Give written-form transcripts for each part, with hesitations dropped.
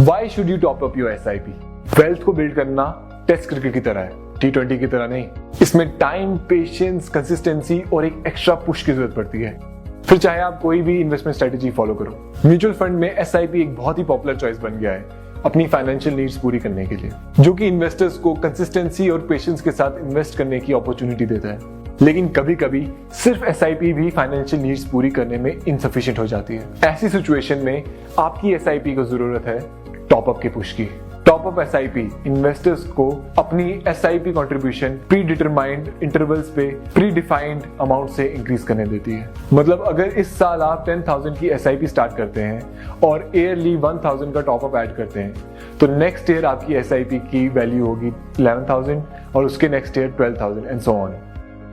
Why should you top up your SIP? Wealth को build करना test cricket की तरह है, T20 की तरह नहीं। इसमें टाइम, पेशेंस, कंसिस्टेंसी और एक एक्स्ट्रा पुश की जरूरत पड़ती है। फिर चाहे आप कोई भी इन्वेस्टमेंट स्ट्रेटेजी फॉलो करो। म्यूचुअल फंड में SIP एक बहुत ही पॉपुलर चॉइस बन गया है अपनी फाइनेंशियल नीड्स पूरी करने के लिए, जो कि इन्वेस्टर्स को कंसिस्टेंसी और पेशेंस के साथ इन्वेस्ट करने की अपॉर्चुनिटी देता है। लेकिन कभी कभी सिर्फ SIP भी फाइनेंशियल नीड्स पूरी करने में इनसफिशिएंट हो जाती है। ऐसी सिचुएशन में आपकी SIP को जरूरत है टॉपअप के पुश की। टॉपअप SIP इन्वेस्टर्स को अपनी SIP contribution pre determined intervals पे प्री डिफाइंड अमाउंट से इंक्रीज करने देती है। मतलब अगर इस साल आप 10,000 की SIP स्टार्ट करते हैं और ईयरली 1,000 का टॉपअप ऐड करते हैं, तो नेक्स्ट ईयर आपकी SIP की वैल्यू होगी 11,000 और उसके next year 12,000 and so on.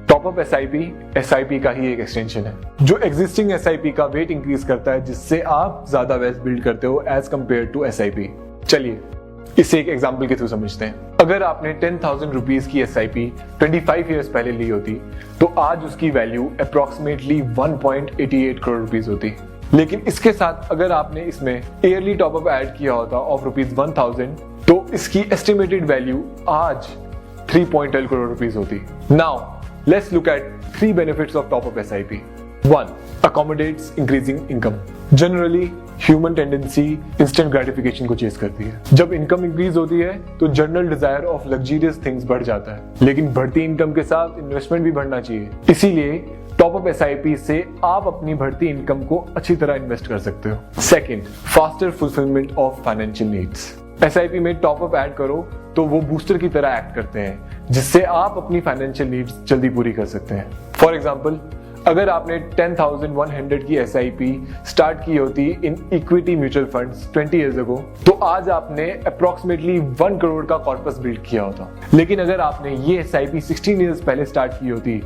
Top up SIP का ही एक एक्सटेंशन है जो एग्जिस्टिंग SIP का वेट इंक्रीज करता है, जिससे आप ज्यादा वेल्थ बिल्ड करते हो एज कंपेयर टू SIP। चलिए इसे एक एग्जांपल के थ्रू समझते हैं। अगर आपने 10,000 रुपीज की SIP 25 ईयर्स पहले ली होती तो आज उसकी वैल्यू अप्रोक्सीमेटली 1.88 करोड़ रुपीज होती। लेकिन इसके साथ अगर आपने इसमें ईयरली टॉपअप ऐड किया होता ऑफ रुपीज 1,000 तो इसकी एस्टिमेटेड वैल्यू आज 3.12 करोड़ रुपीज होती। Now let's look at 3 benefits of top-up SIP. 1. Accommodates increasing income. Generally, human tendency instant gratification को चेस करती है। जब इनकम इंक्रीज होती है तो general desire of luxurious things बढ़ जाता है, लेकिन बढ़ती इनकम के साथ इन्वेस्टमेंट भी बढ़ना चाहिए। इसीलिए टॉपअप SIP से आप अपनी बढ़ती इनकम को अच्छी तरह इन्वेस्ट कर सकते हो। Second, faster fulfilment of financial needs. SIP में टॉपअप ऐड करो तो वो बूस्टर की तरह एक्ट करते हैं, जिससे आप अपनी फाइनेंशियल नीड्स जल्दी पूरी कर सकते हैं। फॉर एग्जांपल, अगर आपने 10,100 की SIP स्टार्ट की होती in equity mutual funds 20 years ago, तो आज आपने अप्रोक्सीमेटली 1 करोड़ का कॉर्पस बिल्ड किया होता। लेकिन अगर आपने ये SIP 16 इयर्स पहले स्टार्ट की होती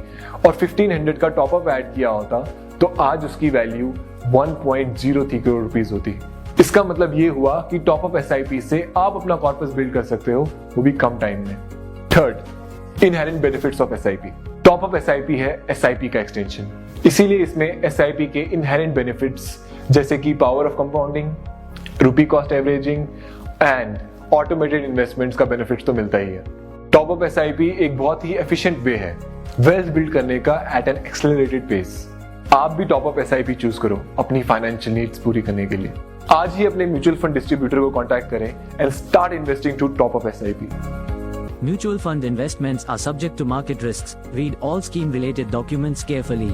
और 1,500 का टॉपअप ऐड किया होता, तो आज उसकी वैल्यू 1.03 करोड़ रुपीज होती। इसका मतलब ये हुआ कि टॉपअप SIP से आप अपना कॉर्पस बिल्ड कर सकते हो, वो भी कम टाइम में। Third, inherent benefits of SIP। Top up SIP है SIP का एक्सटेंशन, इसीलिए इसमें SIP के इनहेरेंट बेनिफिट्स जैसे कि power of compounding, rupee cost averaging and automated investments का बेनिफिट्स तो मिलता ही है। टॉपअप SIP एक बहुत ही एफिशिएंट वे है वेल्थ बिल्ड करने का एट एन एक्सेलरेटेड पेस। आप भी टॉपअप SIP चूज करो अपनी फाइनेंशियल नीड्स पूरी करने के लिए। आज ही अपने म्यूचुअल फंड डिस्ट्रीब्यूटर को कांटेक्ट करें and start investing to top up SIP। Mutual fund investments are subject to market risks. Read all scheme related documents carefully.